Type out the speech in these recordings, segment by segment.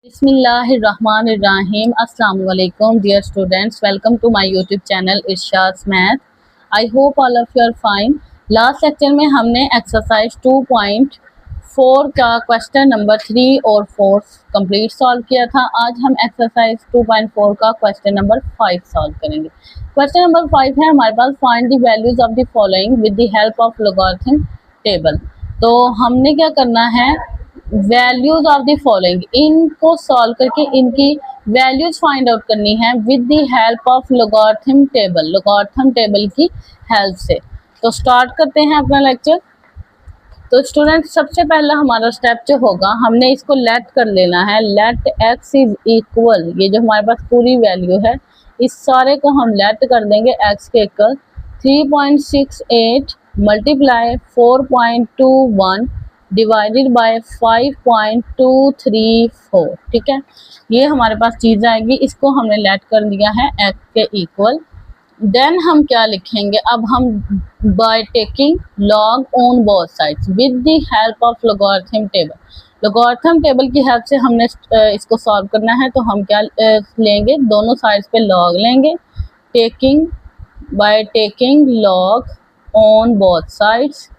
Bismillahirrahmanirrahim. Assalamu alaikum, dear students. Welcome to my YouTube channel Irshad's Math. I hope all of you are fine. Last lecture में हमने exercise 2.4 का question number 3 और 4 complete solve किया था। आज हम exercise 2.4 का क्वेश्चन नंबर 5 सॉल्व करेंगे। क्वेश्चन नंबर 5 है हमारे पास, find the values of the following with the help of logarithm table. तो हमने क्या करना है, वैल्यूज ऑफ द फॉलोइंग, इनको सॉल्व करके इनकी वैल्यूज फाइंड आउट करनी है with the help of logarithm table, logarithm table की हेल्प से। तो स्टार्ट करते हैं अपना लेक्चर। तो स्टूडेंट, सबसे पहला हमारा स्टेप जो होगा, हमने इसको लेट कर लेना है। लेट एक्स इज इक्वल, ये जो हमारे पास पूरी वैल्यू है इस सारे को हम लेट कर देंगे एक्स के इक्वल 3.68 मल्टीप्लाई 4.21 डिवाइडेड बाय 5.234। ठीक है, ये हमारे पास चीज़ आएगी, इसको हमने लेट कर दिया है एक्स के इक्वल। देन हम क्या लिखेंगे, अब हम bye taking log on both sides with the help of logarithm table, logarithm table की हेल्प से हमने इसको सॉल्व करना है। तो हम क्या लेंगे, दोनों साइड्स पे लॉग लेंगे, taking by taking log on both sides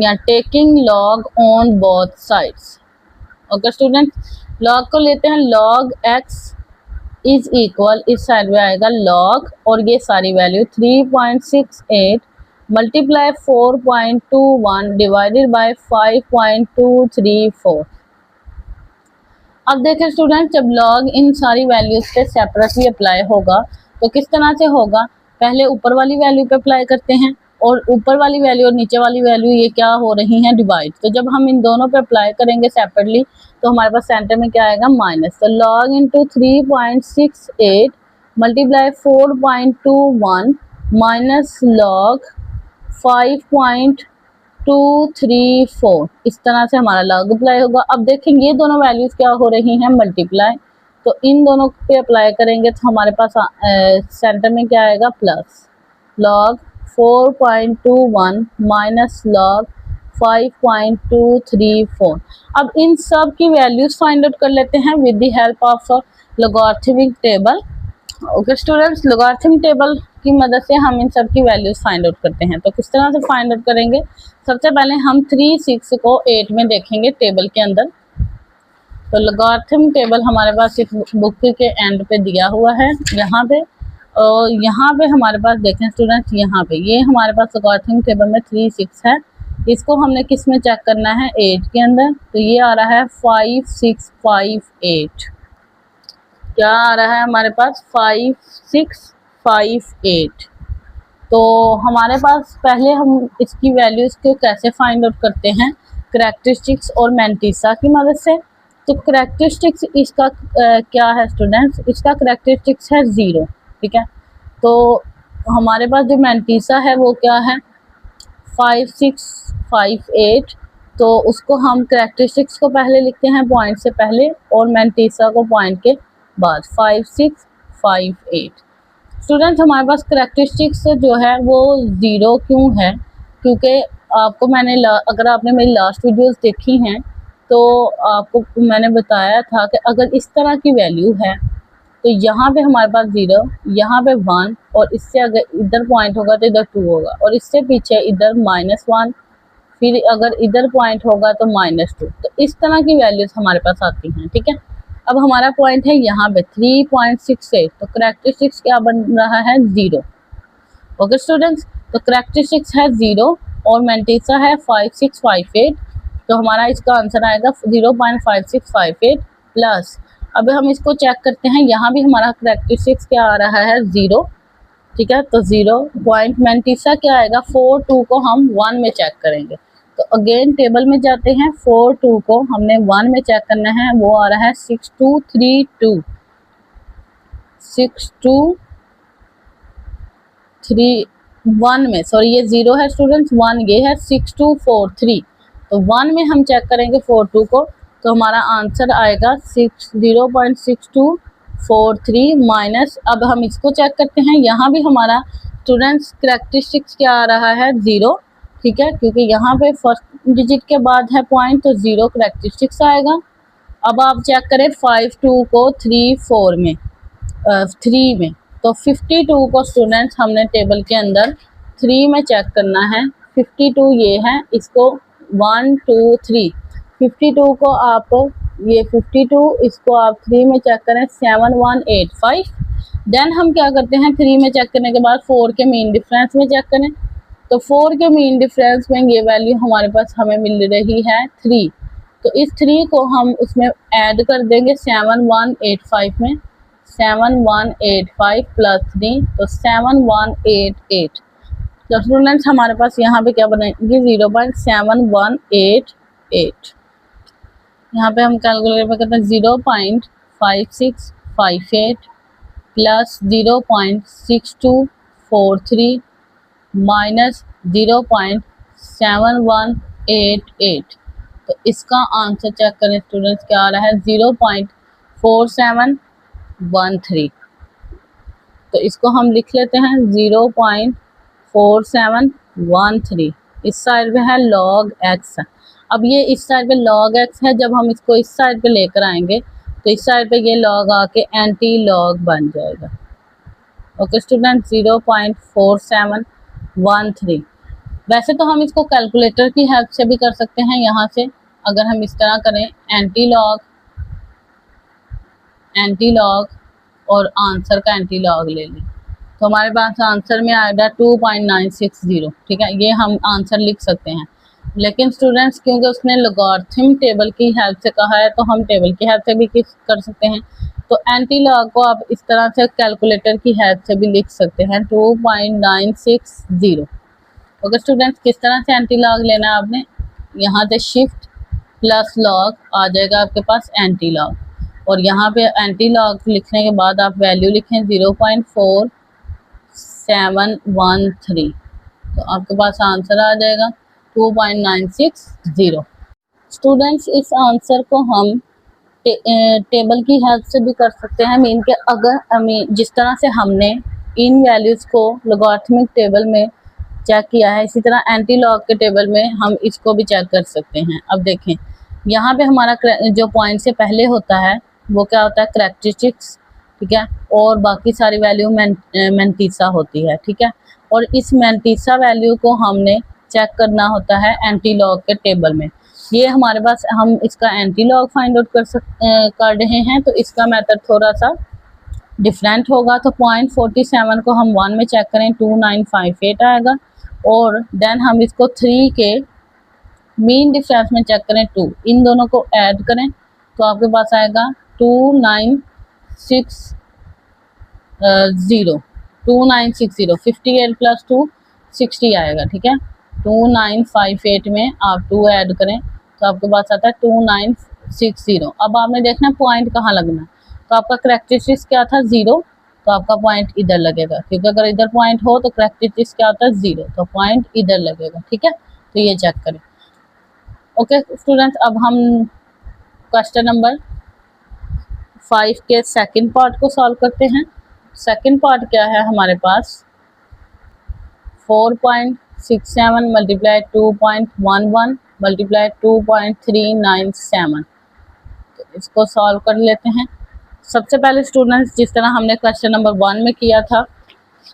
या taking log on both sides. Okay student, log को लेते हैं, लॉग एक्स इज इक्वल, इस साइड में आएगा लॉग और ये सारी वैल्यू 3.68 मल्टीप्लाई 4.21 डिवाइडेड बाय 5.234। अब देखें स्टूडेंट, जब लॉग इन सारी वैल्यूज पे सेपरेटली अप्लाई होगा तो किस तरह से होगा, पहले ऊपर वाली वैल्यू पे अप्लाई करते हैं और ऊपर वाली वैल्यू और नीचे वाली वैल्यू ये क्या हो रही हैं, डिवाइड। तो जब हम इन दोनों पे अप्लाई करेंगे सेपरेटली तो हमारे पास सेंटर में क्या आएगा, माइनस। तो log into 3.68 multiply 4.21 minus log 5.234, इस तरह से हमारा लॉग अप्लाई होगा। अब देखेंगे ये दोनों वैल्यूज क्या हो रही हैं, मल्टीप्लाई। तो इन दोनों पे अप्लाई करेंगे तो हमारे पास सेंटर में क्या आएगा, प्लस लॉग 4.21 माइनस लॉग 5.234। अब इन सब की वैल्यूज फाइंड आउट कर लेते हैं with the help of logarithmic table. Okay students, logarithmic table की मदद से हम इन सब की वैल्यूज फाइंड आउट करते हैं। तो किस तरह से फाइंड आउट करेंगे, सबसे पहले हम 3, 6 को 8 में देखेंगे टेबल के अंदर। तो लॉगरिथम टेबल हमारे पास इस बुक के एंड पे दिया हुआ है, यहाँ पे। और यहाँ पे हमारे पास देखें स्टूडेंट्स, यहाँ पे ये हमारे पास लॉगरिथम टेबल में 3, 6 है। इसको हमने किस में चेक करना है, 8 के अंदर। तो ये आ रहा है 5658, क्या आ रहा है हमारे पास, 5658। तो हमारे पास पहले हम इसकी वैल्यूज़ को कैसे फाइंड आउट करते हैं, करैक्टरिस्टिक्स और मैंटिसा की मदद से। तो करैक्टरिस्टिक्स इसका क्या है स्टूडेंट्स, इसका करैक्टरिस्टिक्स है 0। ठीक है, तो हमारे पास जो मैंटिसा है वो क्या है, 5658। तो उसको हम करैक्टरिस्टिक्स को पहले लिखते हैं पॉइंट से पहले और मैंटिसा को पॉइंट के बाद, 5658। स्टूडेंट्स, हमारे पास करैक्टरिस्टिक्स जो है वो 0 क्यों है, क्योंकि आपको मैंने अगर आपने मेरी लास्ट वीडियोस देखी हैं तो आपको मैंने बताया था कि अगर इस तरह की वैल्यू है तो यहाँ पे हमारे पास 0, यहाँ पे 1 और इससे अगर इधर पॉइंट होगा तो इधर 2 होगा और इससे पीछे इधर -1, फिर अगर इधर पॉइंट होगा तो -2। तो इस तरह की वैल्यूज हमारे पास आती हैं। ठीक है, अब हमारा पॉइंट है यहाँ पे 3.68, तो करैक्टरिस्टिक्स क्या बन रहा है, 0। ओके स्टूडेंट्स, तो करैक्टरिस्टिक्स है 0 और मैंटिसा है 5658। तो हमारा इसका आंसर आएगा 0.5658 प्लस। अब हम इसको चेक करते हैं, यहाँ भी हमारा करैक्टरिस्टिक्स क्या आ रहा है, 0। ठीक है, तो 0 पॉइंट मैंटिसा क्या आएगा, 42 को हम 1 में चेक करेंगे। तो अगेन टेबल में जाते हैं, 42 को हमने 1 में चेक करना है, वो आ रहा है 6232, 6231 में, सॉरी ये 0 है स्टूडेंट्स, 1 ये है, 6243। तो 1 में हम चेक करेंगे 42 को, तो हमारा आंसर आएगा 0.6243 माइनस। अब हम इसको चेक करते हैं, यहाँ भी हमारा स्टूडेंट्स करैक्टरिस्टिक्स क्या आ रहा है, 0। ठीक है, क्योंकि यहाँ पे फर्स्ट डिजिट के बाद है पॉइंट, तो 0 करैक्टरिस्टिक्स आएगा। अब आप चेक करें 52 को 3 में 3 में, तो 52 को स्टूडेंट्स हमने टेबल के अंदर 3 में चेक करना है। 52 ये है, इसको 1 2 3, 52 को आप ये 52 इसको आप 3 में चेक करें 7 1 8 5। देन हम क्या करते हैं 3 में चेक करने के बाद 4 के मीन डिफरेंस में चेक करें, तो 4 के मीन डिफरेंस में ये वैल्यू हमारे पास हमें मिल रही है 3, तो इस 3 को हम उसमें ऐड कर देंगे 7 1 8 5 में, 7 1 8 5 प्लस 3 तो 7 1 8 8। तो स्टूडेंट्स हमारे पास यहाँ पे क्या बनेगी 0.7188। यहाँ पे हम कैलकुलेटर पे करते हैं 0.5658 प्लस 0.6243 माइनस 0.7188। तो इसका आंसर चेक करें स्टूडेंट्स क्या आ रहा है 0.4713। तो इसको हम लिख लेते हैं 0.4713। इस साइड पे है log x। अब ये इस साइड पे log x है, जब हम इसको इस साइड पे लेकर आएंगे तो इस साइड पे ये log आके एंटी log बन जाएगा। Okay student 0.4713। वैसे तो हम इसको कैलकुलेटर की हेल्प से भी कर सकते हैं। यहाँ से अगर हम इस तरह करें एंटी लॉग और आंसर का एंटी लॉग ले लें तो हमारे पास आंसर में आएगा 2.960। ठीक है, ये हम आंसर लिख सकते हैं। लेकिन स्टूडेंट्स क्योंकि उसने लॉगरिथम टेबल की हेल्प से कहा है तो हम टेबल की हेल्प से भी कर सकते हैं। तो एंटी लॉग को आप इस तरह से कैलकुलेटर की हेल्प से भी लिख सकते हैं 2.960। ओके स्टूडेंट्स, किस तरह से एंटी लॉग लेना है आपने, यहाँ से शिफ्ट प्लस लॉग आ जाएगा आपके पास एंटी लॉग, और यहाँ पे एंटी लॉग लिखने के बाद आप वैल्यू लिखें 0.4713। तो आपके पास आंसर आ जाएगा 2.960। स्टूडेंट्स इस आंसर को हम टेबल की हेल्प से भी कर सकते हैं। मीन के अगर जिस तरह से हमने इन वैल्यूज़ को लॉगरिथमिक टेबल में चेक किया है, इसी तरह एंटी लॉग के टेबल में हम इसको भी चेक कर सकते हैं। अब देखें यहाँ पे हमारा जो पॉइंट से पहले होता है वो क्या होता है करैक्टरिस्टिक्स, ठीक है, और बाकी सारी वैल्यू मैंटीसा होती है। ठीक है, और इस मैंटीसा वैल्यू को हमने चेक करना होता है एंटी लॉग के टेबल में। ये हमारे पास हम इसका एंटी लॉग फाइंड आउट कर रहे हैं, तो इसका मेथड थोड़ा सा डिफरेंट होगा। तो 0.47 को हम 1 में चेक करें 2958 आएगा, और देन हम इसको 3 के मीन डिफरेंस में चेक करें 2, इन दोनों को ऐड करें तो आपके पास आएगा 2960। 58 प्लस 2 60 आएगा। ठीक है, 2958 में आप 2 ऐड करें तो आपके पास आता है 2960। अब आपने देखना पॉइंट कहाँ लगना है, तो आपका करैक्टरिस्टिक्स क्या था 0, तो आपका पॉइंट इधर लगेगा, क्योंकि अगर इधर पॉइंट हो तो करैक्टरिस्टिक्स क्या होता है 0, तो पॉइंट इधर लगेगा। ठीक है, तो ये चेक करें। ओके स्टूडेंट्स, अब हम क्वेश्चन नंबर 5 के सेकंड पार्ट को सॉल्व करते हैं। सेकंड पार्ट क्या है हमारे पास 4.67 मल्टीप्लाई 2.11 मल्टीप्लाई 2.397। तो इसको सॉल्व कर लेते हैं। सबसे पहले स्टूडेंट्स जिस तरह हमने क्वेश्चन नंबर 1 में किया था,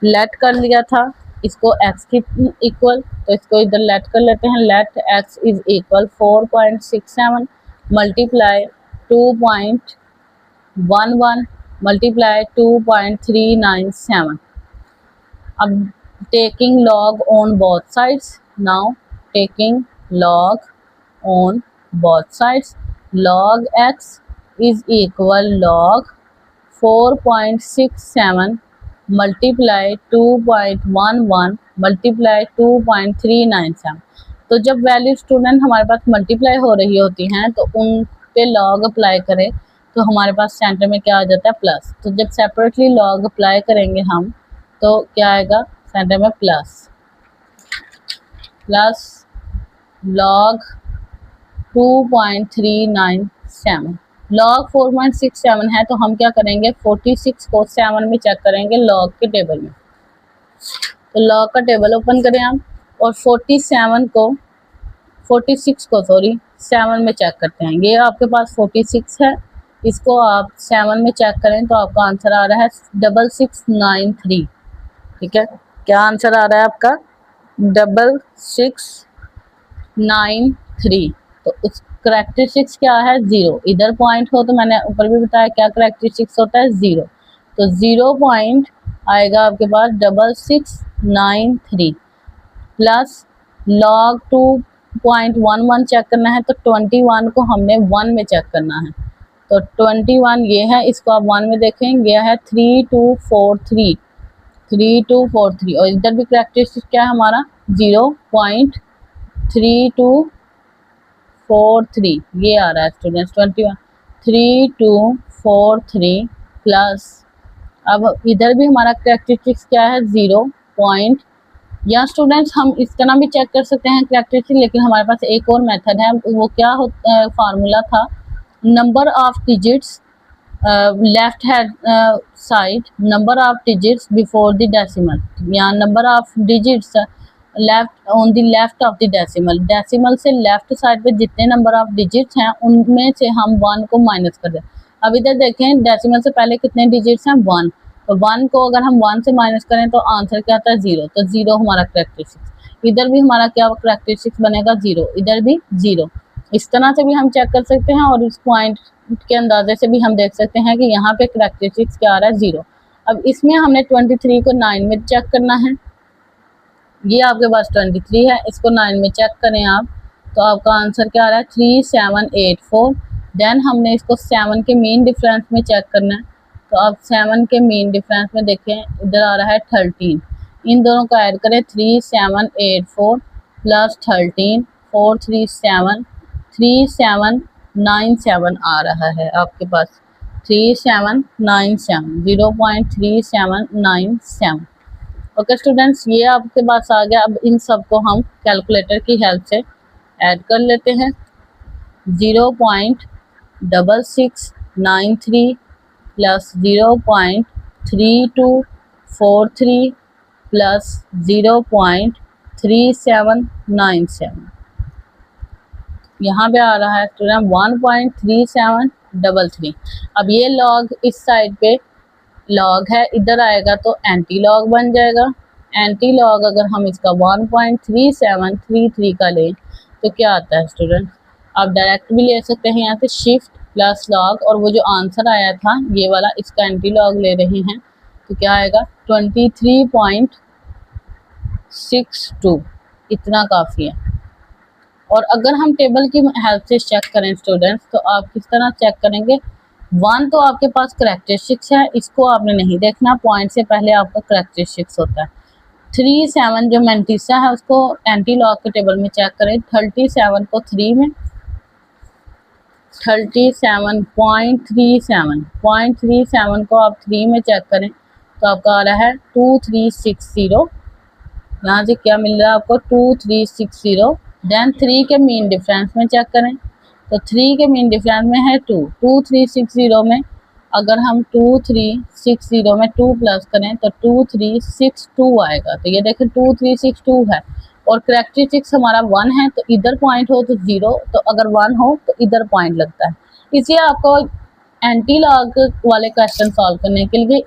लेट कर लिया था इसको x की इक्वल, तो इसको इधर लेट कर लेते हैं। Let x is equal 4.67 multiply 2.11 multiply 2.397। अब taking log on both sides, now taking log on both sides, log x is equal log 4.67 multiply 2.11 multiply 2.397। तो जब वैल्यू स्टूडेंट हमारे पास मल्टीप्लाई हो रही होती हैं तो उन पे लॉग अप्लाई करें तो हमारे पास सेंटर में क्या आ जाता है प्लस। तो जब सेपरेटली लॉग अप्लाई करेंगे हम तो क्या आएगा सेंटर में प्लस लॉग 2.397। लॉग 4.67 है तो हम क्या करेंगे 46 को 7 में चेक करेंगे लॉग के टेबल में। तो लॉग का टेबल ओपन करें आप और 46 को 7 में चेक करते हैं। ये आपके पास 46 है, इसको आप 7 में चेक करें तो आपका आंसर आ रहा है 6693। ठीक है, क्या आंसर आ रहा है आपका 6693। तो उस करेक्टरिस्टिक्स क्या है 0, इधर पॉइंट हो तो मैंने ऊपर भी बताया क्या करेक्टरिस्टिक्स होता है 0, तो 0 पॉइंट आएगा आपके पास 6693 प्लस log 2.11 चेक करना है तो 21 को हमने 1 में चेक करना है, तो 21 ये है, इसको आप 1 में देखें, ये है 3243 और इधर भी करेक्टरिस्टिक क्या है हमारा 0.3243 ये आ रहा है स्टूडेंट्स 21 3243 प्लस अब इधर भी हमारा करेक्टरिस्टिक्स क्या है 0 पॉइंट, या स्टूडेंट्स हम इस तरह भी चेक कर सकते हैं करेक्टरिस्टिक, लेकिन हमारे पास एक और मेथड है, वो क्या फार्मूला था number of digits left hand side, number of digits before the decimal, या number of digits left on the left of the decimal, decimal से लेफ्ट साइड पे जितने नंबर ऑफ डिजिट्स हैं उनमें से हम 1 को माइनस कर दें। अब इधर देखें डेसिमल से पहले कितने डिजिट्स हैं 1, तो 1 को अगर हम 1 से माइनस करें तो आंसर क्या आता है 0, तो 0 हमारा करेक्टरिस्टिक्स, इधर भी हमारा क्या करेक्टरिस्टिक्स बनेगा 0, इधर भी 0। इस तरह से भी हम चेक कर सकते हैं और इस पॉइंट के अंदाजे से भी हम देख सकते हैं कि यहाँ पे करेक्टरिस्टिक्स क्या आ रहा है 0। अब इसमें हमने 23 को 9 में चेक करना है, ये आपके पास 23 है, इसको 9 में चेक करें आप तो आपका आंसर क्या आ रहा है 3784। देन हमने इसको 7 के मीन डिफरेंस में चेक करना है, तो आप 7 के मीन डिफरेंस में देखें इधर आ रहा है 13, इन दोनों को ऐड करें 3784 प्लस 13 437 3797 आ रहा है आपके पास 3797 0.3797। ओके स्टूडेंट्स, ये आपके पास आ गया। अब इन सब को हम कैलकुलेटर की हेल्प से ऐड कर लेते हैं 0.6693 प्लस 0.3243 प्लस 0.3797, यहाँ पे आ रहा है स्टूडेंट 1.3733। अब ये लॉग इस साइड पे लॉग है, इधर आएगा तो एंटी लॉग बन जाएगा। एंटी लॉग अगर हम इसका 1.3733 का लें तो क्या आता है स्टूडेंट, आप डायरेक्ट भी ले सकते हैं यहाँ से शिफ्ट प्लस लॉग, और वो जो आंसर आया था ये वाला इसका एंटी लॉग ले रहे हैं तो क्या आएगा 23.62, इतना काफ़ी है। और अगर हम टेबल की हेल्प से चेक करें स्टूडेंट्स तो आप किस तरह चेक करेंगे, 1 तो आपके पास करेक्टरिस्टिक्स है, इसको आपने नहीं देखना, पॉइंट से पहले आपका करेक्टरिस्टिक्स होता है। 37 जो मेंटिसा है उसको एंटी लॉग के टेबल में चेक करें, 37 को 3 में 37.37 को आप 3 में चेक करें तो आपका आ रहा है 2360, यहाँ से क्या मिल रहा है आपको 2360। देन 3 के मीन डिफरेंस में चेक करें तो 3 के मीन डिफरेंस में है 2, 2360 में अगर हम 2360 में 2 प्लस करें तो 2362 आएगा, तो ये देखें 2362 है और करेक्टरिस्टिक्स हमारा 1 है, तो इधर पॉइंट हो तो 0, तो अगर 1 हो तो इधर पॉइंट लगता है। इसलिए आपको एंटी लॉग वाले क्वेश्चन सॉल्व करने के लिए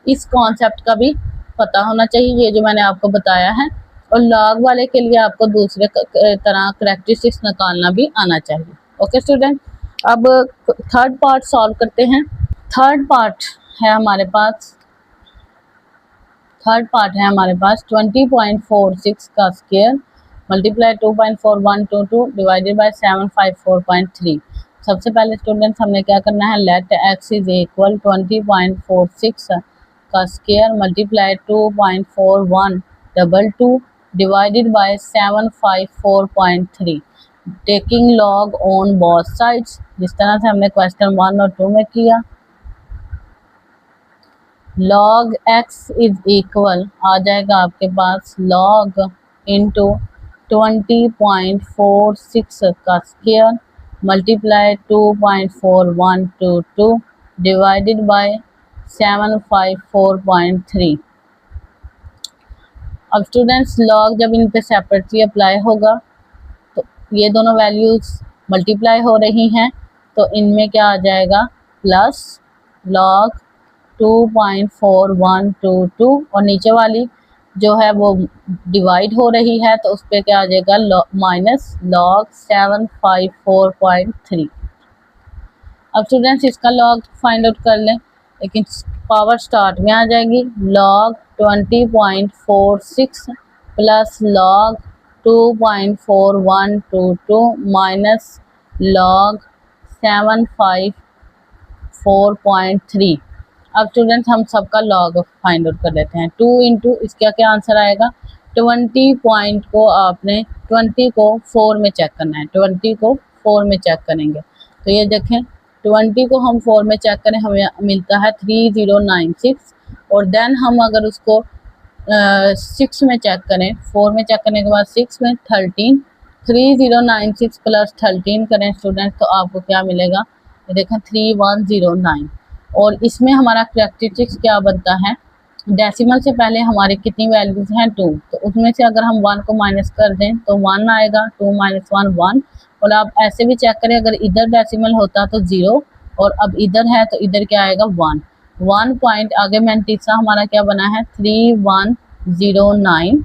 इस कॉन्सेप्ट का भी पता होना चाहिए, ये जो मैंने आपको बताया है, और लॉग वाले के लिए आपको दूसरे तरह करेक्टरिस्टिक्स निकालना भी आना चाहिए। ओके स्टूडेंट, अब थर्ड पार्ट सॉल्व करते हैं। थर्ड पार्ट है हमारे पास 20.46 का स्क्वायर मल्टीप्लाई 2.4122 डिवाइडेड बाय 754.3। सबसे पहले स्टूडेंट्स हमने क्या करना है, लेट x इज इक्वल 20.46 का square multiply 2.4122 divided by 754.3 taking log on both sides, जिस तरह से हमने क्वेश्चन 1 और 2 में किया। log x इज इक्वल आ जाएगा आपके पास log इंटू 20.46 का स्क्वायर मल्टीप्लाई 2.4122 डिवाइडेड बाय 754.3। अब स्टूडेंट्स लॉग जब इन पे सेपरेटली अप्लाई होगा तो ये दोनों वैल्यूज मल्टीप्लाई हो रही हैं, तो इनमें क्या आ जाएगा प्लस log 2.4122 और नीचे वाली जो है वो डिवाइड हो रही है तो उस पर क्या आ जाएगा माइनस log 754.3। अब स्टूडेंट्स इसका log फाइंड आउट कर लें, लेकिन पावर स्टार्ट में आ जाएगी log 20.46 plus log 2.4122 minus log 754.3। अब स्टूडेंट्स हम सबका log फाइंड आउट कर लेते हैं। 2 इंटू इसका क्या आंसर आएगा, 20 पॉइंट को आपने 20 को 4 में चेक करना है, 20 को 4 में चेक करेंगे तो ये देखें 20 को हम 4 में चेक करें हमें मिलता है 3096 और देन हम अगर उसको 6 में चेक करें, 4 में चेक करने के बाद 6 में 13, 3096 प्लस 13 करें स्टूडेंट तो आपको क्या मिलेगा, ये देखें 3109। और इसमें हमारा कैरेक्टरिस्टिक्स क्या बनता है, डेसिमल से पहले हमारे कितनी वैल्यूज हैं 2, तो उसमें से अगर हम 1 को माइनस कर दें तो 1 आएगा, 2 माइनस 1 1। और आप ऐसे भी चेक करें अगर इधर डेसिमल होता तो 0 और अब इधर है तो इधर क्या आएगा 1। 1 पॉइंट आगे मैंटीसा हमारा क्या बना है 3109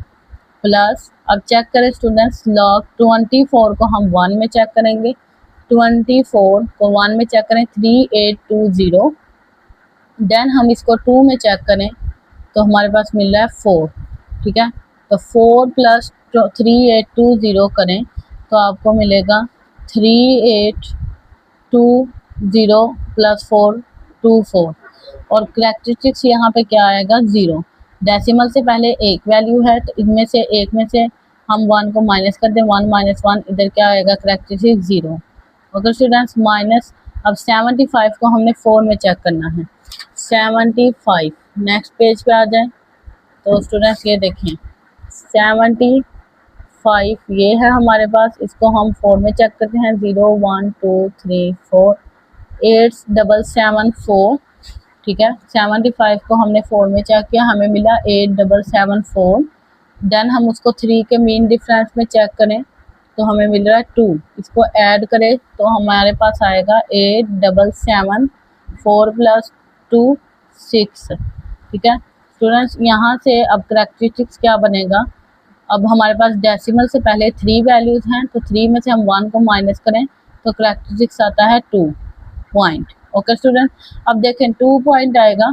प्लस, अब चेक करें स्टूडेंट्स log 24 को हम 1 में चेक करेंगे, 24 को 1 में चेक करें 3820, देन हम इसको 2 में चेक करें तो हमारे पास मिल रहा है 4, ठीक है। तो 4 प्लस 3820 करें तो आपको मिलेगा 3820 प्लस 424 और कैरेक्टरिस्टिक्स यहाँ पे क्या आएगा 0। डेसिमल से पहले एक वैल्यू है तो इनमें से एक में से हम 1 को माइनस कर दें, 1 माइनस 1 इधर क्या आएगा कैरेक्टरिस्टिक्स 0। ओके स्टूडेंट्स माइनस, अब 75 को हमने 4 में चेक करना है, 75 नेक्स्ट पेज पे आ जाए तो स्टूडेंट्स ये देखें 75 ये है हमारे पास, इसको हम 4 में चेक करते हैं 0 1 2 3 4 8774, ठीक है। 75 को हमने 4 में चेक किया हमें मिला 8774, देन हम उसको 3 के मीन डिफरेंस में चेक करें तो हमें मिल रहा है 2, इसको ऐड करें तो हमारे पास आएगा 8774 प्लस 2 6, ठीक है स्टूडेंट्स। यहाँ से अब कैरेक्टरिस्टिक्स क्या बनेगा, अब हमारे पास डेसिमल से पहले 3 वैल्यूज हैं तो 3 में से हम 1 को माइनस करें तो कैरेक्टरिस्टिक्स आता है 2 पॉइंट। ओके स्टूडेंट, अब देखें 2 पॉइंट आएगा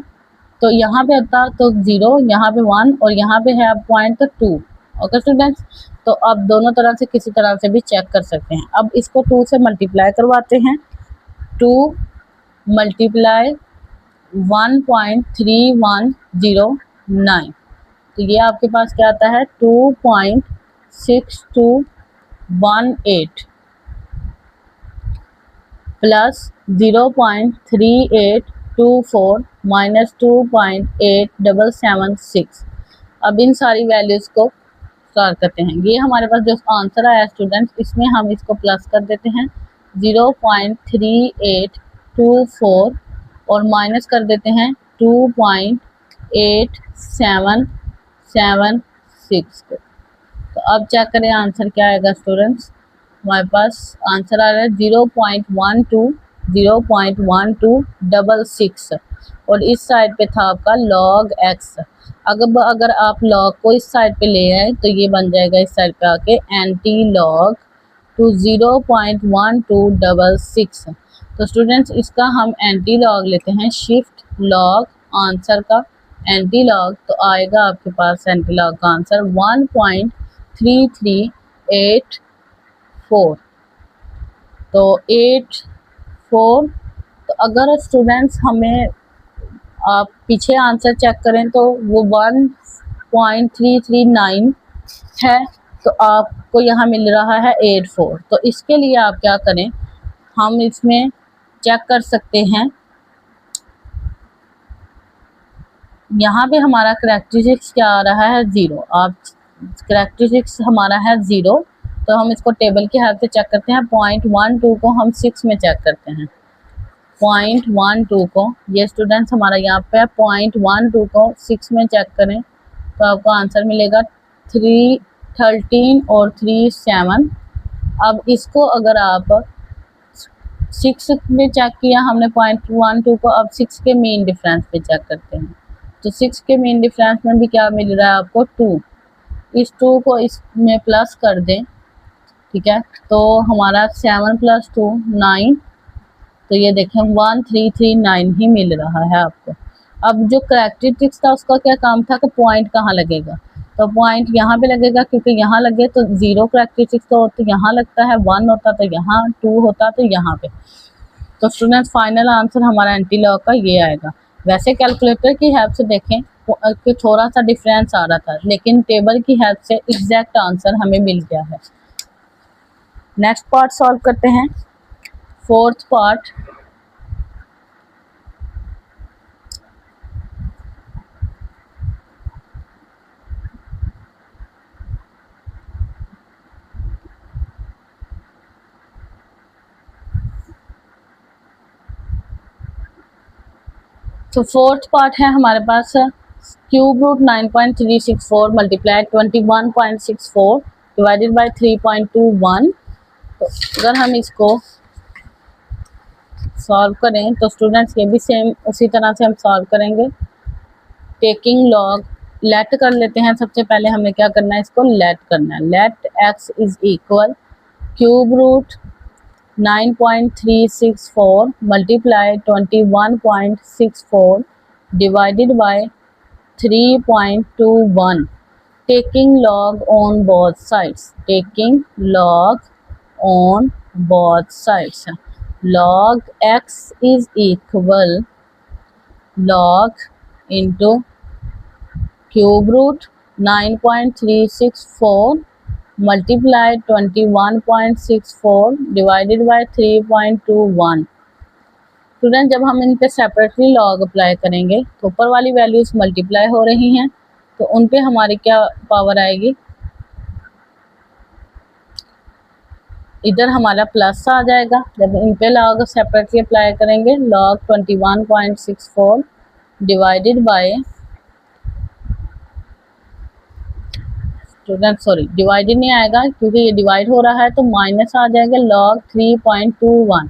तो यहाँ पे होता तो 0, यहाँ पे 1 और यहाँ पे है अब पॉइंट तो 2। ओके स्टूडेंट्स, तो अब दोनों तरह से किसी तरह से भी चेक कर सकते हैं। अब इसको 2 से मल्टीप्लाई करवाते हैं, 2 मल्टीप्लाई 1.3109 तो ये आपके पास क्या आता है 2.6218 प्लस 0.3824 माइनस 2.8776। अब इन सारी वैल्यूज़ को सॉल्व करते हैं। ये हमारे पास जो आंसर आया स्टूडेंट्स इसमें हम इसको प्लस कर देते हैं 0.3824 और माइनस कर देते हैं 2.8776 को। तो अब चेक करें आंसर क्या आएगा स्टूडेंट्स, हमारे पास आंसर आ रहा है 0.1266 और इस साइड पे था आपका log x। अगर आप log को इस साइड पे ले आए तो ये बन जाएगा इस साइड पे आके एंटी log टू 0.1266। तो स्टूडेंट्स इसका हम एंटी लॉग लेते हैं, शिफ्ट लॉग आंसर का एंटी लॉग तो आएगा आपके पास एंटी लॉग का आंसर 1.3384। तो 84, तो अगर स्टूडेंट्स हमें आप पीछे आंसर चेक करें तो वो 1.339 है तो आपको यहाँ मिल रहा है 84। तो इसके लिए आप क्या करें, हम इसमें चेक कर सकते हैं, यहाँ पे हमारा कैरेक्टरिस्टिक्स क्या आ रहा है 0। आप कैरेक्टरिस्टिक्स हमारा है 0 तो हम इसको टेबल की हेल्प से चेक करते हैं। 0.12 को हम 6 में चेक करते हैं, 0.12 को ये स्टूडेंट्स हमारा यहाँ पे 0.12 को 6 में चेक करें तो आपको आंसर मिलेगा 313 और 37। अब इसको अगर आप 6 में चेक किया हमने 0.12 को, अब 6 के मीन डिफरेंस पे चेक करते हैं। तो 6 के मीन डिफरेंस में भी क्या मिल रहा है आपको 2, इस 2 को इसमें प्लस कर दें, ठीक है, तो हमारा 7 + 2 9, तो ये देखें 1339 ही मिल रहा है आपको। अब जो करैक्टरिस्टिक्स था उसका क्या काम था कि पॉइंट कहाँ लगेगा, तो पॉइंट यहाँ पे लगेगा, क्योंकि यहाँ लगे तो 0 करैक्टरिस्टिक्स तो यहाँ लगता है, 1 होता तो यहाँ, 2 होता तो यहाँ पे। तो स्टूडेंट्स फाइनल आंसर हमारा एंटी लॉग का ये आएगा। वैसे कैलकुलेटर की हेल्प से देखें कि थोड़ा सा डिफरेंस आ रहा था, लेकिन टेबल की हेल्प से एग्जैक्ट आंसर हमें मिल गया है। नेक्स्ट पार्ट सॉल्व करते हैं, फोर्थ पार्ट। तो फोर्थ पार्ट है हमारे पास cube root 9.364 multiply 21.64 divided by 3.21। तो अगर हम इसको सॉल्व करें तो स्टूडेंट्स ये भी सेम उसी तरह से हम सॉल्व करेंगे। टेकिंग लॉग लेट कर लेते हैं, सबसे पहले हमें क्या करना है, इसको लेट करना है। Let X is equal cube root 9.364 multiply 21.64 divided by 3.21, taking log on both sides, taking log on both sides. log x is equal log into cube root 9.364 multiply 21.64 divided by 3.21। Student जब हम इन पे separately log apply करेंगे तो ऊपर वाली values multiply हो रही हैं, तो उन पे हमारी क्या पावर आएगी, इधर हमारा प्लस आ जाएगा। जब इन पे लॉग सेपरेटली अप्लाई करेंगे, log 21.64 divided bye, student sorry divided नहीं आएगा क्योंकि ये डिवाइड हो रहा है, तो माइनस आ जाएगा लॉग 3.21।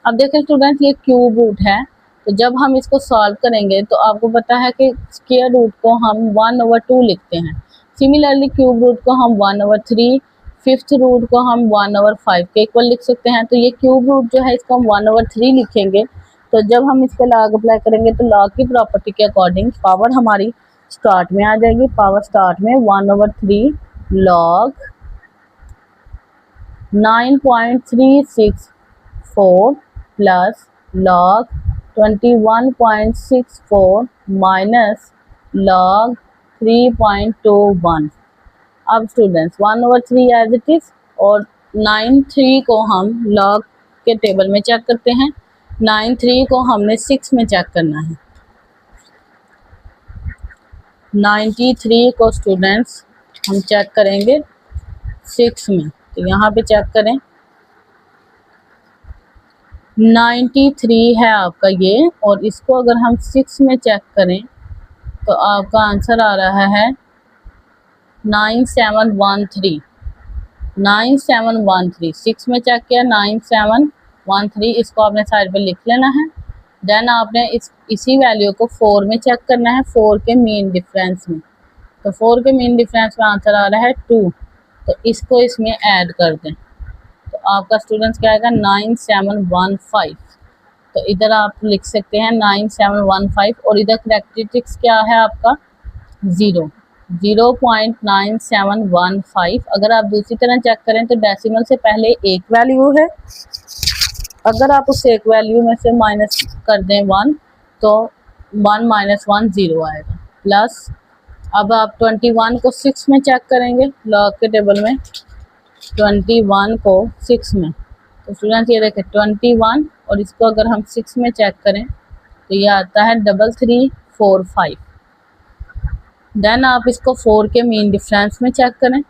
अब देखें स्टूडेंट ये क्यूब रूट है, तो जब हम इसको सॉल्व करेंगे तो आपको पता है कि स्क्वायर रूट को हम 1/2 लिखते हैं। सिमिलरली क्यूब रूट को हम 1/3, फिफ्थ रूट को हम 1/5 के इक्वल लिख सकते हैं। तो ये क्यूब रूट जो है इसको हम 1/3 लिखेंगे। तो जब हम इस पे लॉग अप्लाई करेंगे तो लॉग की प्रॉपर्टी के अकॉर्डिंग पावर हमारी स्टार्ट में आ जाएगी। पावर स्टार्ट में 1/3 log 9.364 plus log 21.64 minus log 3.21। अब स्टूडेंट्स 1/3 एज इट इज, और 9.3 को हम लॉग के टेबल में चेक करते हैं। 9.3 को हमने 6 में चेक करना है। 93 को स्टूडेंट्स हम चेक करेंगे 6 में, तो यहाँ पे चेक करें 93 है आपका ये, और इसको अगर हम 6 में चेक करें तो आपका आंसर आ रहा है 9713। 9713 6 में चेक किया 9713, इसको आपने साइड पे लिख लेना है। देन आपने इसी वैल्यू को 4 में चेक करना है, 4 के मीन डिफरेंस में। तो 4 के मीन डिफरेंस में आंसर आ रहा है 2, तो इसको इसमें ऐड कर दें तो आपका स्टूडेंट्स क्या आएगा 9715। तो इधर आप लिख सकते हैं 9715, और इधर करैक्टरिस्टिक्स क्या है आपका 0.9715। अगर आप दूसरी तरह चेक करें तो डेसिमल से पहले एक वैल्यू है, अगर आप उस एक वैल्यू में से माइनस कर दें 1 तो 1 - 1 0 आएगा। प्लस अब आप 21 को 6 में चेक करेंगे, लॉग के टेबल में 21 को 6 में, तो स्टूडेंट ये देखें 21, और इसको अगर हम 6 में चेक करें तो ये आता है 3345। देन आप इसको 4 के मीन डिफरेंस में चेक करें,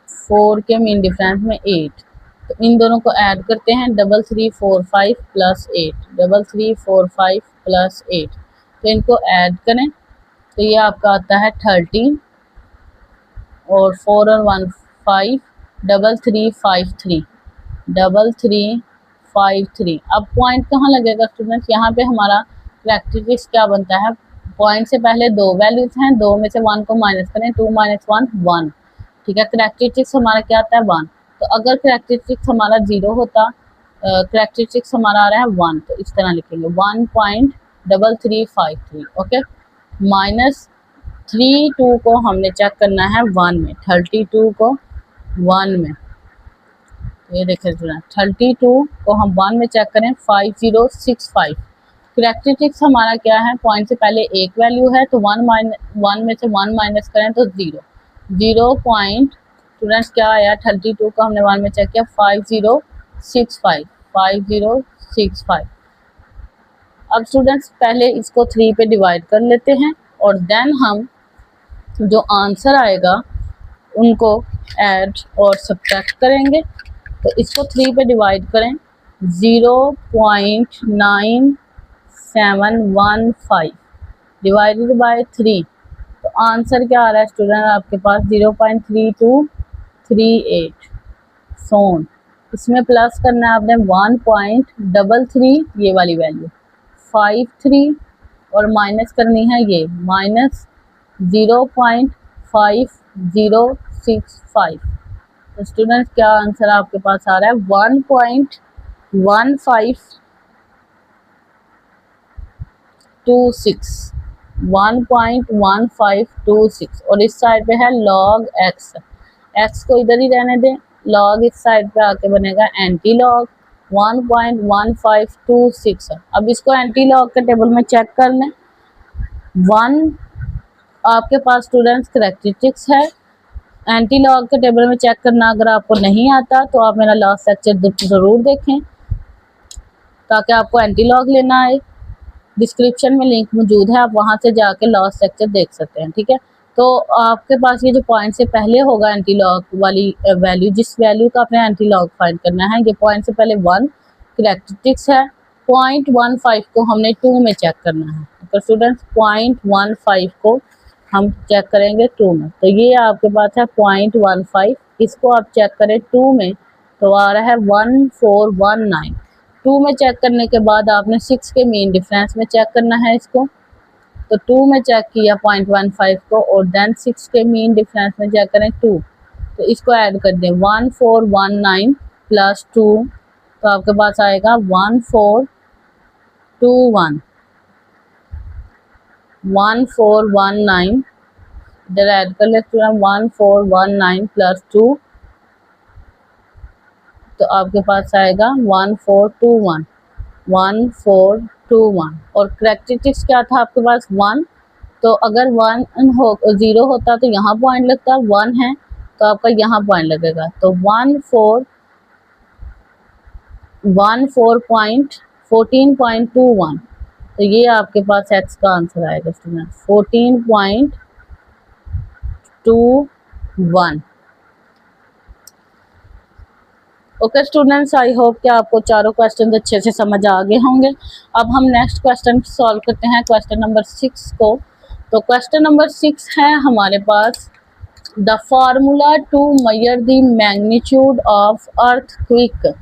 4 के मीन डिफरेंस में 8, तो इन दोनों को ऐड करते हैं 3345 प्लस 8, 3345 प्लस 8, तो इनको ऐड करें तो ये आपका आता है 13, और 4 और 1 5, 3353, 3353 53। अब पॉइंट कहाँ लगेगा स्टूडेंट्स, यहाँ पे हमारा करैक्टरिस्टिक्स क्या बनता है, पॉइंट से पहले दो वैल्यूज हैं, दो में से 1 को माइनस करें, 2 माइनस 1 1, ठीक है। करैक्टरिस्टिक्स हमारा क्या आता है 1, तो अगर करैक्टरिस्टिक्स हमारा 0 होता, करैक्टरिस्टिक्स हमारा आ रहा है 1, तो इस तरह लिखेंगे 1.3353, ओके। माइनस 32 को हमने चेक करना है 1 में, 32 को 1 में, ये देखें 32 को हम 1 में चेक करें 5065। करैक्टरिस्टिक्स हमारा क्या है, पॉइंट से पहले एक वैल्यू है, तो 1 में से 1 माइनस करें तो 0 पॉइंट, स्टूडेंट्स क्या आया, 32 को हमने 1 में चेक किया 5065। अब स्टूडेंट्स पहले इसको 3 पे डिवाइड कर लेते हैं और देन हम जो आंसर आएगा उनको ऐड और सब्ट्रैक्ट करेंगे। तो इसको 3 पे डिवाइड करें, 0.9715 डिवाइडेड बाय 3, तो आंसर क्या आ रहा है स्टूडेंट आपके पास 0.3238 सोन। इसमें प्लस करना है आपने 1.33 ये वाली वैल्यू 53 और माइनस करनी है ये माइनस 0.5065। तो स्टूडेंट्स क्या आंसर आपके पास आ रहा है 1.1526 और इस साइड पे है log x, x को इधर ही रहने दें, log इस साइड पे आके बनेगा एंटी लॉग 1.1526। अब इसको एंटी लॉग के टेबल में चेक कर लें, 1 आपके पास स्टूडेंट्स करैक्टरिस्टिक्स है, एंटी लॉग के टेबल में चेक करना अगर आपको नहीं आता तो आप मेरा लास्ट लेक्चर ज़रूर देखें ताकि आपको एंटी लॉग लेना आए। डिस्क्रिप्शन में लिंक मौजूद है, आप वहां से जाके लास्ट लेक्चर देख सकते हैं, ठीक है। तो आपके पास ये जो पॉइंट से पहले होगा एंटी लॉग वाली वैल्यू, जिस वैल्यू का आपने एंटी लॉग फाइंड करना है, ये पॉइंट से पहले 1 करैक्टरिस्टिक्स है, 0.15 को हमने 2 में चेक करना है। तो स्टूडेंट्स 0.15 को हम चेक करेंगे 2 में, तो ये आपके पास है 0.15, इसको आप चेक करें 2 में तो आ रहा है 1419। 2 में चेक करने के बाद आपने 6 के मीन डिफरेंस में चेक करना है इसको, तो 2 में चेक किया 0.15 को और देन 6 के मीन डिफरेंस में चेक करें 2, तो इसको ऐड कर दें 1419 प्लस 2, तो आपके पास आएगा 1419, इधर ऐड कर लेते हैं 1419 प्लस 2, तो आपके पास आएगा 1421 और करैक्टरिस्टिक्स क्या था आपके पास 1, तो अगर 0 होता तो यहाँ पॉइंट लगता, 1 है तो आपका यहाँ पॉइंट लगेगा, तो 14.21, तो ये आपके पास x का आंसर आएगा student 14.21। Okay students, I hope कि आपको चारों क्वेश्चन अच्छे से समझ आ गए होंगे। अब हम नेक्स्ट क्वेश्चन सॉल्व करते हैं, क्वेश्चन नंबर 6 को। तो क्वेश्चन नंबर 6 है हमारे पास, the formula to measure the magnitude of earthquake.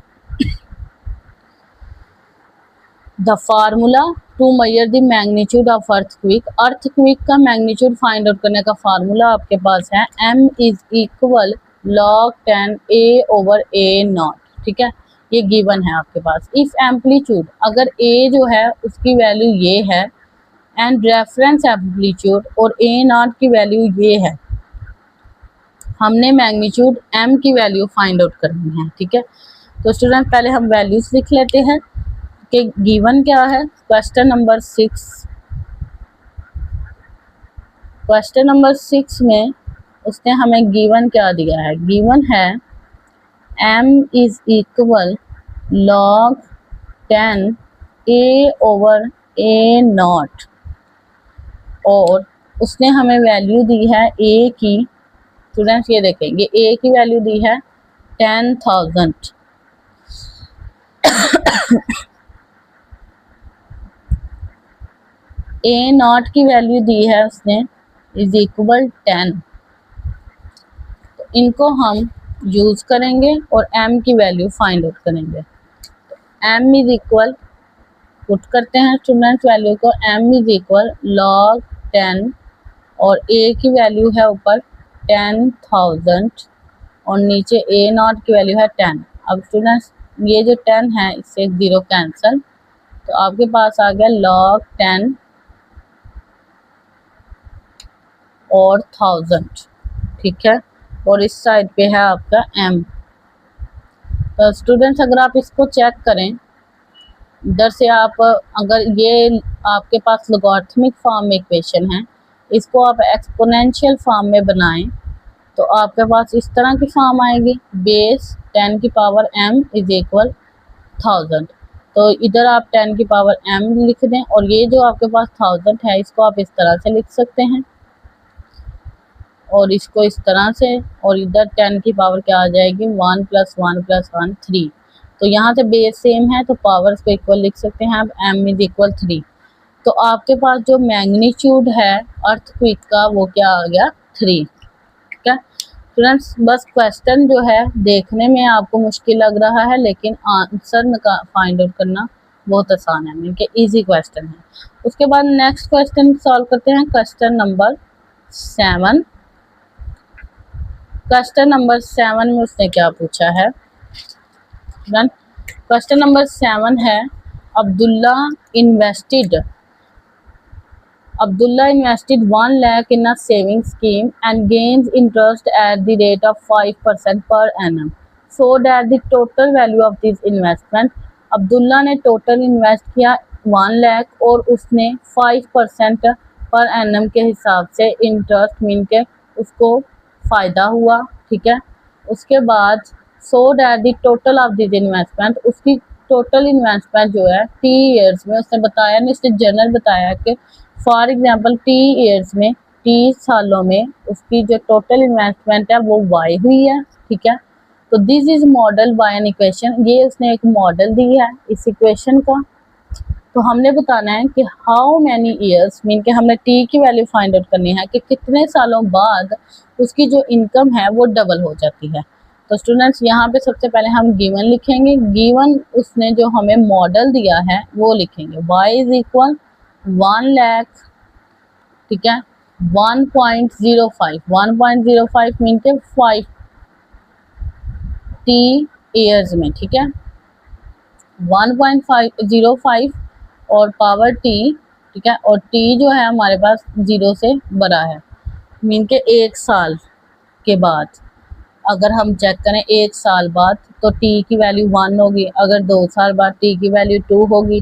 The formula to measure the magnitude of earthquake, earthquake का मैग्नीट्यूड फाइंड आउट करने का फार्मूला आपके पास है m is equal log 10 a over a not, ठीक है, ये गिवन है आपके पास। इफ एम्पलीट्यूड, अगर a जो है उसकी वैल्यू ये है एंड रेफरेंस एम्पलीट्यूड और a नॉट की वैल्यू ये है, हमने मैग्नीट्यूड m की वैल्यू फाइंड आउट करनी है, ठीक है। तो स्टूडेंट पहले हम वैल्यूज लिख लेते हैं कि गिवन क्या है। क्वेश्चन नंबर 6 में उसने हमें गिवन क्या दिया है, गिवन है m is equal log 10 a over a not और उसने हमें वैल्यू दी है a की, स्टूडेंट्स ये देखेंगे a की वैल्यू दी है 10,000 a नॉट की वैल्यू दी है उसने इज इक्वल 10, तो इनको हम यूज करेंगे और m की वैल्यू फाइंड आउट करेंगे। m इज इक्वल, पुट करते हैं स्टूडेंट्स वैल्यू को, m इज इक्वल log 10 और a की वैल्यू है ऊपर 10,000 और नीचे a नॉट की वैल्यू है 10। अब स्टूडेंट्स ये जो 10 है इससे 0 कैंसिल, तो आपके पास आ गया log 10 और 1000, ठीक है, और इस साइड पे है आपका m। तो स्टूडेंट्स अगर आप इसको चेक करें इधर से, आप अगर ये आपके पास लॉगरिथमिक फॉर्म में इक्वेशन है, इसको आप एक्सपोनेंशियल फॉर्म में बनाएं तो आपके पास इस तरह की फॉर्म आएगी, बेस 10 की पावर m इज इक्वल 1000। तो इधर आप 10 की पावर m लिख दें और ये जो आपके पास 1000 है इसको आप इस तरह से लिख सकते हैं और इसको इस तरह से, और इधर 10 की पावर क्या आ जाएगी 1 + 1 + 1 3। तो यहाँ से बेस सेम है तो पावर्स को इक्वल लिख सकते हैं आप, m इज इक्वल 3। तो आपके पास जो मैग्नीट्यूड है अर्थक्वेक का वो क्या आ गया 3, ठीक है स्टूडेंट्स। बस क्वेश्चन जो है देखने में आपको मुश्किल लग रहा है लेकिन आंसर फाइंड आउट करना बहुत आसान है, मीन के इजी क्वेश्चन है। उसके बाद नेक्स्ट क्वेश्चन सॉल्व करते हैं, क्वेश्चन नंबर 7। क्वेश्चन नंबर 7 में उसने क्या पूछा है, क्वेश्चन नंबर 7 है Abdullah invested 1 lakh in a saving scheme and gains interest at the rate of 5% per annum, so that the total value of this investment, Abdullah ने total invest किया 1 लाख और उसने 5% पर एनम के हिसाब से इंटरेस्ट मीन के उसको फ़ायदा हुआ, ठीक है। उसके बाद so that the total of this investment, उसकी टोटल इन्वेस्टमेंट जो है टी ईयर्स में, उसने बताया नहीं, उसने जनरल बताया कि फॉर एग्जांपल टी ईयर्स में, 30 सालों में उसकी जो टोटल इन्वेस्टमेंट है वो वाई हुई है, ठीक है। तो this is model by an equation, ये उसने एक मॉडल दी है इस इक्वेशन का। तो हमने बताना है कि हाउ मैनी ईयर्स, मीन के हमने टी की वैल्यू फाइंड आउट करनी है कि कितने सालों बाद उसकी जो इनकम है वो डबल हो जाती है। तो स्टूडेंट्स यहाँ पे सबसे पहले हम गिवन लिखेंगे, गिवन उसने जो हमें मॉडल दिया है वो लिखेंगे, y इज इक्वल 1 लाख, ठीक है, 1.05 मीन के 5 टी ईयर्स में, ठीक है, 1.505 और पावर टी, ठीक है, और टी जो है हमारे पास 0 से बड़ा है, मीन के 1 साल के बाद अगर हम चेक करें 1 साल बाद तो टी की वैल्यू 1 होगी, अगर 2 साल बाद टी की वैल्यू 2 होगी।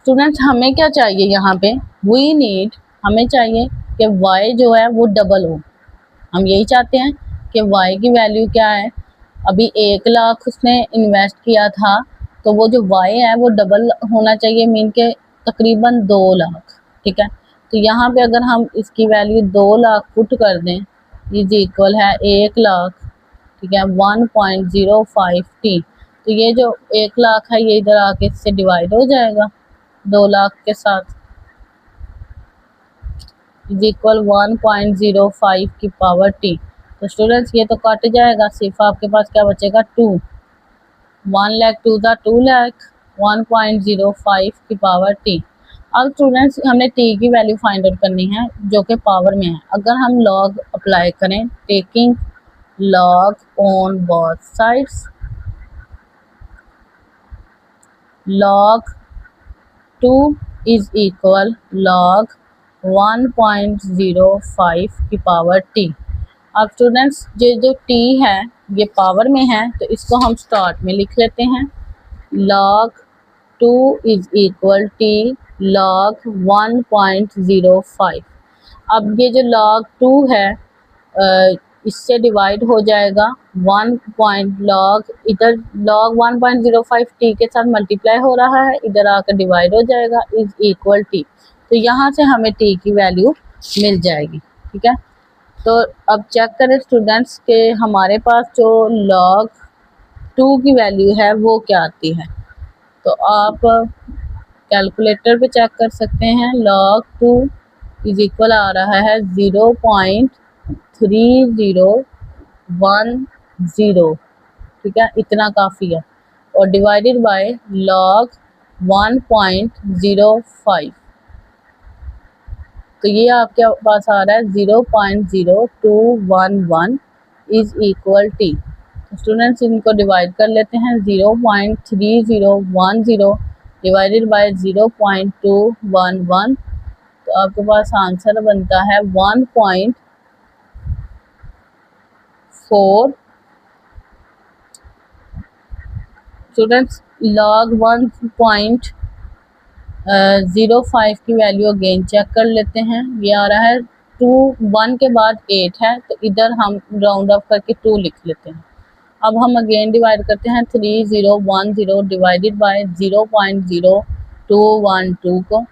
स्टूडेंट्स हमें क्या चाहिए यहाँ पे, वी नीड, हमें चाहिए कि y जो है वो डबल हो। हम यही चाहते हैं कि y की वैल्यू क्या है, अभी 1 लाख उसने इन्वेस्ट किया था तो वो जो y है वो डबल होना चाहिए, मीन के तकरीबन 2 लाख, ठीक है। तो यहाँ पे अगर हम इसकी वैल्यू 2 लाख पुट कर दें इज इक्वल है 1 लाख, ठीक है, 1.05 टी। तो ये जो 1 लाख है ये इधर आके इससे डिवाइड हो जाएगा 2 लाख के साथ, इज इक्वल 1.05 की पावर टी। तो स्टूडेंट्स ये तो कट जाएगा, सिर्फ आपके पास क्या बचेगा 2, 1 लाख 2 दा 2 लाख, 1.05 की पावर टी। अब स्टूडेंट्स हमने टी की वैल्यू फाइंड आउट करनी है जो कि पावर में है। अगर हम लॉग अप्लाई करें, taking log on both sides, log 2 is equal log 1.05 की पावर टी। अब स्टूडेंट्स ये जो टी है ये पावर में है तो इसको हम स्टार्ट में लिख लेते हैं, log 2 is equal T log 1.05। अब ये जो log 2 है इससे डिवाइड हो जाएगा 1 पॉइंट log, इधर log 1.05 टी के साथ मल्टीप्लाई हो रहा है, इधर आकर डिवाइड हो जाएगा, इज इक्वल टी। तो यहाँ से हमें टी की वैल्यू मिल जाएगी, ठीक है। तो अब चेक करें स्टूडेंट्स के हमारे पास जो log 2 की वैल्यू है वो क्या आती है। तो आप कैलकुलेटर पे चेक कर सकते हैं, log 2 इज इक्वल आ रहा है 0.3015 0, ठीक है, इतना काफ़ी है, और डिवाइडेड बाय log 1.05, तो ये आपके पास आ रहा है 0.0211 इज इक्वल टी। तो स्टूडेंट्स इनको डिवाइड कर लेते हैं, 0.3010 डिवाइडेड बाय 0.211, तो आपके पास आंसर बनता है 1.4। स्टूडेंट्स log 1.05 की वैल्यू अगेन चेक कर लेते हैं, ये आ रहा है 2, 1 के बाद 8 है, तो इधर हम राउंड ऑफ करके 2 लिख लेते हैं। अब हम अगेन डिवाइड करते हैं 3010 डिवाइडेड बाय 0.0212 को,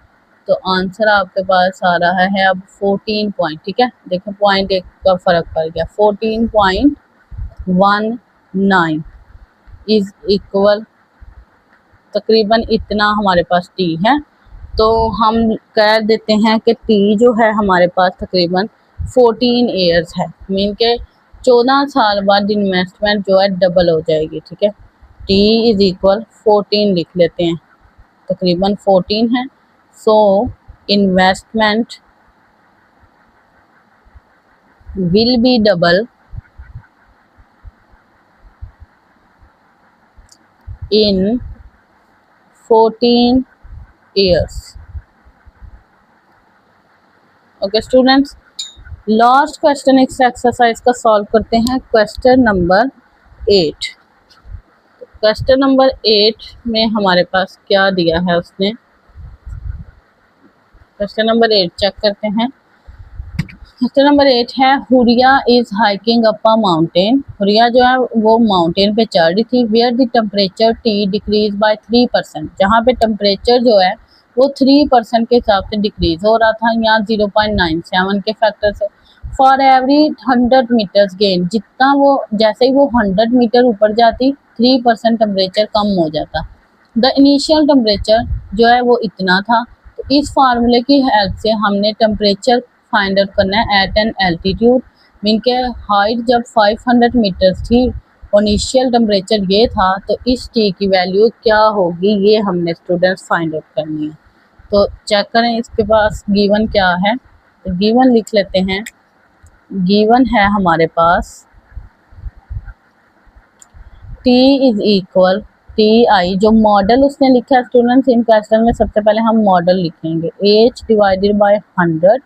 तो आंसर आपके पास आ रहा है अब 14 पॉइंट, ठीक है, देखो पॉइंट एक का फ़र्क पड़ गया, 14.19 इज इक्वल, तकरीबन इतना हमारे पास टी है। तो हम कह देते हैं कि टी जो है हमारे पास तकरीबन 14 ईयर्स है, मीन के 14 साल बाद इन्वेस्टमेंट जो है डबल हो जाएगी, ठीक है। टी इज इक्वल 14 लिख लेते हैं, तकरीबन 14 है, so investment will be double in 14 years। Okay students, last question इस एक्सरसाइज का सॉल्व करते हैं, क्वेश्चन नंबर 8। क्वेश्चन नंबर 8 में हमारे पास क्या दिया है उसने, क्वेश्चन नंबर 8 चेक करते हैं। क्वेश्चन नंबर 8 है, Huria is hiking up a mountain, Huria जो है वो माउंटेन पे चढ़ रही थी, where the temperature T decreases by 3%, जहाँ पे टेम्परेचर जो है वो 3% के हिसाब से डिक्रीज हो रहा था, यहाँ 0.97 के फैक्टर से। फॉर एवरी 100 मीटर्स गेन, जितना वो जैसे ही वो 100 मीटर ऊपर जाती 3% टेम्परेचर कम हो जाता। द इनिशियल टेम्परेचर जो है वो इतना था, तो इस फार्मूले की हेल्प से हमने टेम्परेचर फाइंड आउट करना है एट एन एल्टीट्यूड, मीन के हाइट जब 500 मीटर्स थी, इनिशियल टेम्परेचर ये था, तो इस टी की वैल्यू क्या होगी ये हमने स्टूडेंट्स फाइंड आउट करनी है। तो चेक करें इसके पास गिवन क्या है, तो गिवन लिख लेते हैं, गिवन है हमारे पास T is equal T I, जो मॉडल उसने लिखा है स्टूडेंट्स इन क्वेश्चन में, सबसे पहले हम मॉडल लिखेंगे H डिवाइडेड बाय 100,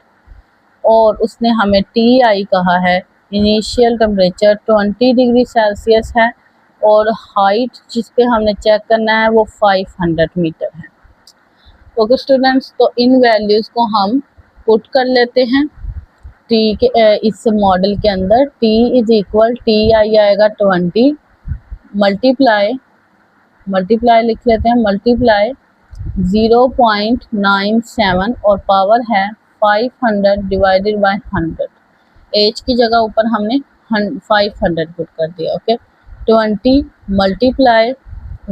और उसने हमें टी आई कहा है, इनिशियल टेम्परेचर 20 डिग्री सेल्सियस है, और हाइट जिस पे हमने चेक करना है वो 500 मीटर है। ओके स्टूडेंट्स, तो इन वैल्यूज़ को हम पुट कर लेते हैं टी के इस मॉडल के अंदर। T is equal T I आएगा 20 मल्टीप्लाई लिख लेते हैं, मल्टीप्लाई 0.97 और पावर है 500 डिवाइडेड बाय 100, एच की जगह ऊपर हमने 500 पुट कर दिया। ओके 20 मल्टीप्लाई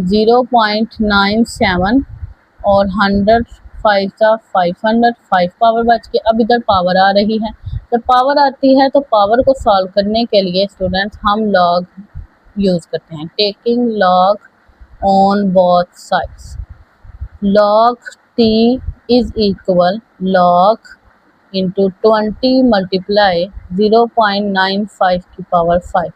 0.97 और 100 5 का 500, 5 पावर बच के, अब इधर पावर आ रही है, जब पावर आती है तो पावर को सॉल्व करने के लिए स्टूडेंट्स हम लॉग यूज़ करते हैं, taking log on both sides. log t is equal log into 20 multiply 0.95 की पावर 5।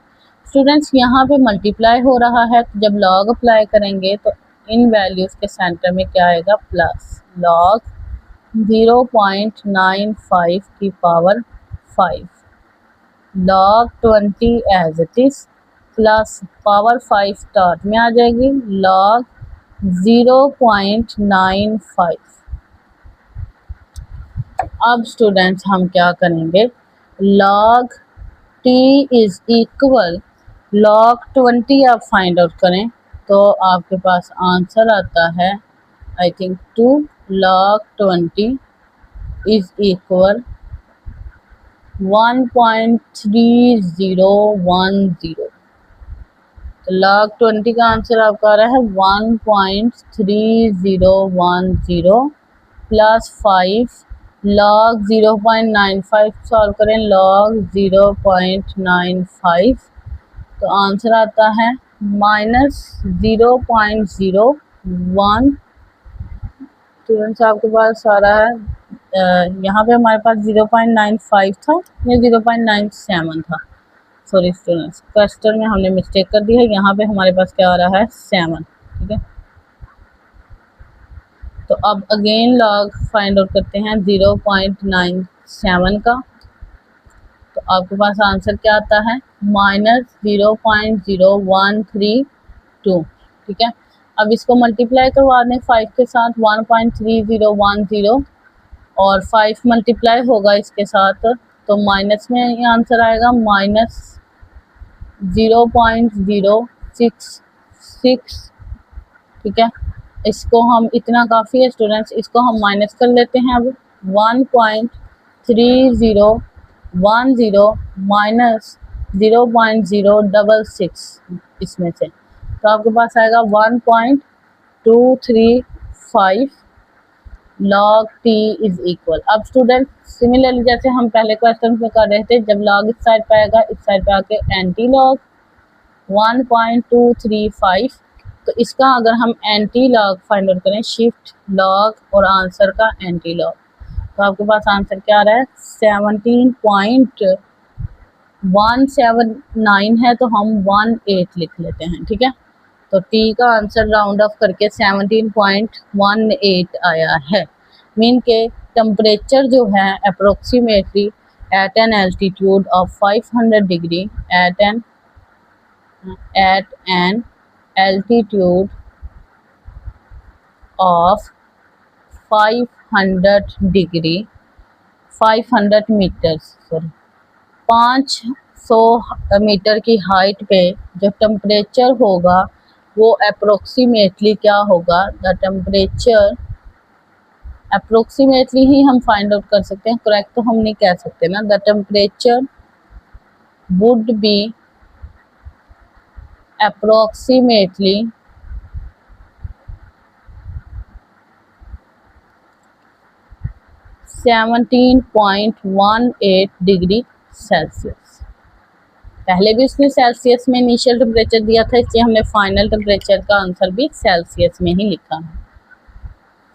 स्टूडेंट्स यहाँ पे मल्टीप्लाई हो रहा है, तो जब log अप्लाई करेंगे तो इन वैल्यूज़ के सेंटर में क्या आएगा, प्लस log 0.95 की power 5 log 20 as it is, plus power 5 start में आ जाएगी log 0.95। अब स्टूडेंट्स हम क्या करेंगे, log t is equal log 20 आप फाइंड आउट करें तो आपके पास आंसर आता है I think 2 log 20 is equal 1.3010। तो log 20 का आंसर आपका आ रहा है 1.3010 प्लस 5 log 0.95 सॉल्व करें, log 0.95 तो आंसर आता है -0.01। स्टूडेंट्स आपके पास आ रहा है, यहाँ पे हमारे पास 0.95 था, ये 0.97 था। सॉरी स्टूडेंट्स, क्वेश्चन में हमने मिस्टेक कर दी है, यहाँ पे हमारे पास क्या आ रहा है 7। ठीक है, तो अब अगेन लॉग फाइंड आउट करते हैं 0.97 का। तो आपके पास आंसर क्या आता है -0.0132। ठीक है, अब इसको मल्टीप्लाई करवा दें 5 के साथ, 1.3010 और 5 मल्टीप्लाई होगा इसके साथ, तो माइनस में ये आंसर आएगा -0.066। ठीक है, इसको हम, इतना काफ़ी है स्टूडेंट्स, इसको हम माइनस कर लेते हैं। अब 1.3010 माइनस 0.066 इसमें से, तो आपके पास आएगा 1.235 log t इज इक्वल। अब स्टूडेंट सिमिलरली जैसे हम पहले क्वेश्चन में कर रहे थे, जब log इस साइड पे आएगा, इस साइड पे आके एंटी लॉग 1.235, तो इसका अगर हम एंटी लॉग फाइंड आउट करें, शिफ्ट लॉग और आंसर का एंटी लॉग, तो आपके पास आंसर क्या आ रहा है 17.179 है, तो हम 18 लिख लेते हैं। ठीक है, तो टी का आंसर राउंड ऑफ करके 17.18 आया है। मीन के टेम्परेचर जो है approximately at an altitude of 500 degree, at an altitude of 500 degree, 500 metres, sorry 500 metre की हाइट पे जो टेम्परेचर होगा वो अप्रोक्सीमेटली क्या होगा, द टेम्परेचर अप्रोक्सीमेटली ही हम फाइंड आउट कर सकते हैं, करेक्ट तो हम नहीं कह सकते ना। The temperature would be approximately 17.18 degree Celsius. पहले भी उसने सेल्सियस में इनिशियल टेम्परेचर दिया था, इसलिए हमने फाइनल टेम्परेचर का आंसर भी सेल्सियस में ही लिखा है।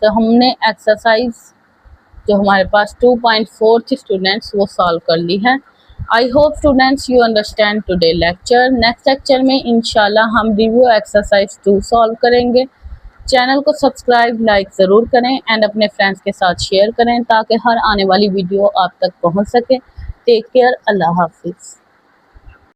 तो हमने एक्सरसाइज जो हमारे पास 2.4 थी स्टूडेंट्स, वो सॉल्व कर ली है। I hope students you understand today lecture. Next lecture में इंशाल्लाह हम रिव्यू एक्सरसाइज 2 सॉल्व करेंगे। चैनल को सब्सक्राइब, लाइक ज़रूर करें एंड अपने फ्रेंड्स के साथ शेयर करें ताकि हर आने वाली वीडियो आप तक पहुंच सके। टेक केयर, अल्लाह हाफिज़।